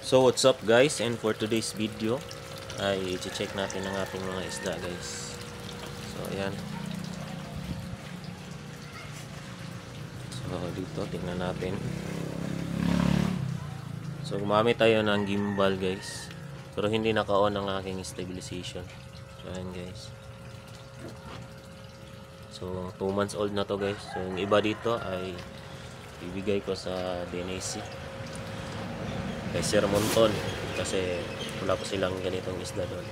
So what's up guys, and for today's video ay i-check natin ang ating mga isda guys. So ayan. So dito tingnan natin. So gumamit tayo ng gimbal guys, pero hindi naka-on ang aking stabilization. So ayan guys. So 2 months old na to guys. So yung iba dito ay ibigay ko sa DNAC kay Sir Monton kasi wala pa silang ganitong isda doon.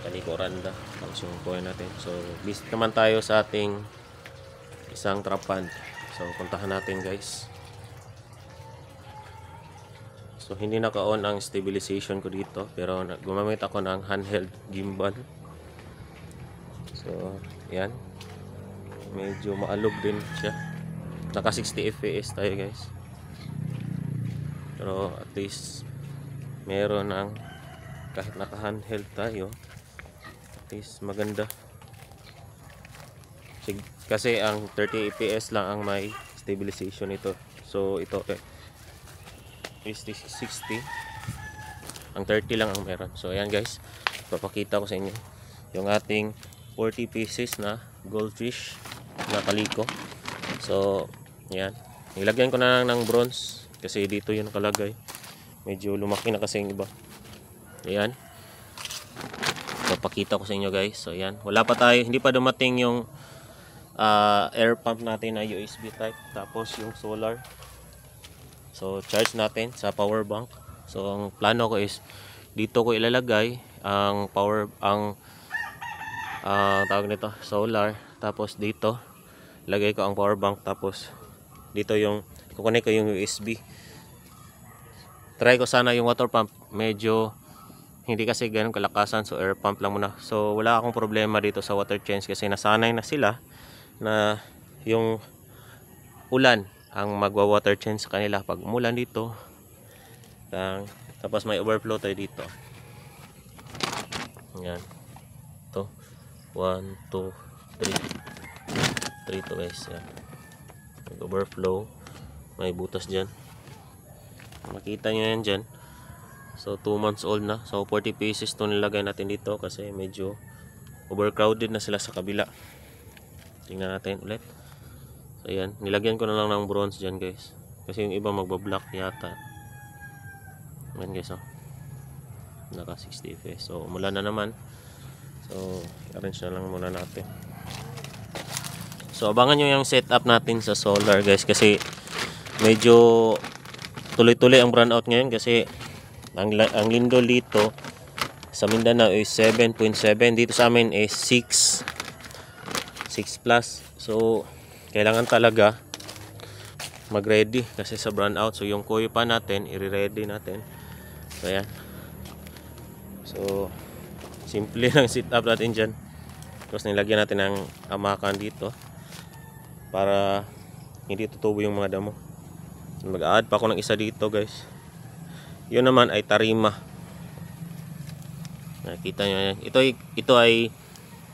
Kanikoranda tapos yung kuha natin. So visit naman tayo sa ating isang trapan. So puntahan natin guys. So hindi naka-on ang stabilization ko dito, pero gumamit ako ng handheld gimbal. So yan, medyo maalog din siya. Naka 60 fps tayo guys, pero at least meron ang, kahit naka handheld tayo, at least maganda kasi ang 30 fps lang ang may stabilization ito. So ito is 60, ang 30 lang ang meron. So ayan guys, papakita ko sa inyo yung ating 40 pieces na goldfish na kaliko. So yan, nilagyan ko na lang ng bronze kasi dito yun nakalagay. Medyo lumaki na kasi yung iba. Ayan, papakita ko sa inyo guys. So ayan, wala pa tayo, hindi pa dumating yung air pump natin na USB type, tapos yung solar. So charge natin sa power bank. So ang plano ko is dito ko ilalagay ang power, ang tawag nito solar, tapos dito lagay ko ang power bank, tapos dito yung kukunin ko yung USB. Try ko sana yung water pump, medyo hindi kasi ganun kalakasan, so air pump lang muna. So wala akong problema dito sa water change kasi nasanay na sila na yung ulan ang magwa-water change sa kanila pag umulan dito. Tapos may overflow tayo dito. Yan. Ito. 1, 2, 3. 3 to guys. Yan. Overflow. May butas dyan. Makita nyo yan dyan. So 2 months old na. So 40 pieces to nilagay natin dito kasi medyo overcrowded na sila sa kabila. Tingnan natin ulit. So ayan, nilagyan ko na lang ng bronze dyan guys, kasi yung iba magbablock yata. Ayan guys, oh, naka 60 fps. So umulan na naman, so arrange na lang muna natin. So abangan nyo yung setup natin sa solar guys, kasi medyo tuloy-tuloy ang brownout ngayon kasi ang lindol dito sa Mindanao is 7.7, dito sa amin is 6 plus. So kailangan talaga mag-ready kasi sa brownout. So yung kuyo pa natin, i-ready natin. So ayan. So simple lang setup natin dyan. Tapos nilagyan natin ng amakan dito para hindi tutubo yung mga damo. Mag-add pa ako ng isa dito guys. Yun naman ay tarima. Nakita nyo yan. Ito ay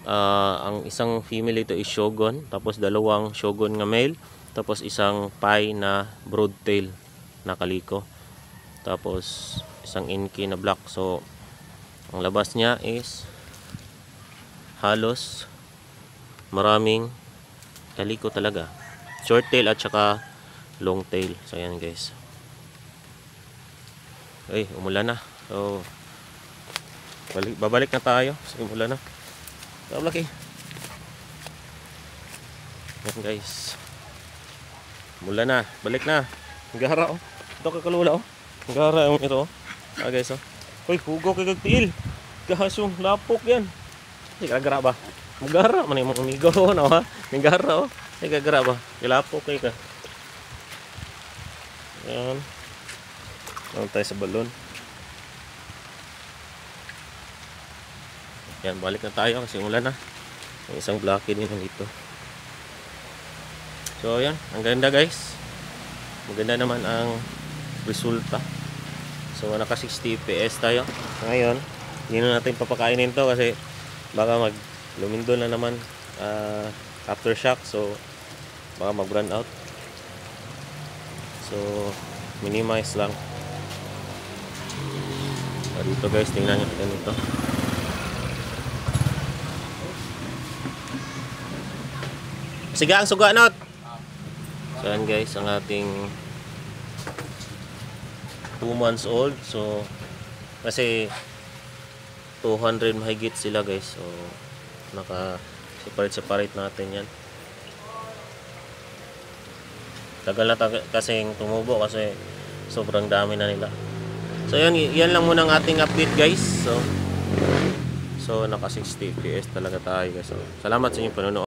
ang isang female ito is shogun, tapos dalawang shogun nga male, tapos isang pie na broadtail na kaliko, tapos isang inky na black. So ang labas niya is halos maraming kaliko talaga, short tail at saka long tail. So ayan guys. Ay, umulan na. So babalik na tayo kasi umulan na. Laki. Yan guys, mula na, balik na. Gara oh, ito kakalula oh, gara yung ito oh. Guys oh, hoy hugo kay kagtiil, gasong lapok yan. Hindi kagara ba, magara man yung mga amigo no ha, nagara oh, hindi kagara ba, ilapok kay ka. Yan, naman tayo sa balon. Yan, balik na tayo kasi ulan na. Yung isang blocky din dito. So yan, ang ganda guys. Maganda naman ang resulta. So naka 60 fps tayo. Ngayon, hindi na natin papakainin to kasi baka lumindol na naman aftershock. So baka mag run out. So minimize lang. Dito guys, tingnan nyo natin ito. Sigang suga not. So yan guys, ang ating 2 months old. So kasi 200 mahigit sila guys. So naka separate natin yan. Tagal na kasing tumubo kasi sobrang dami na nila. So yan lang muna ang ating update guys. So naka 60 fps talaga tayo guys. So, salamat sa inyong panonood.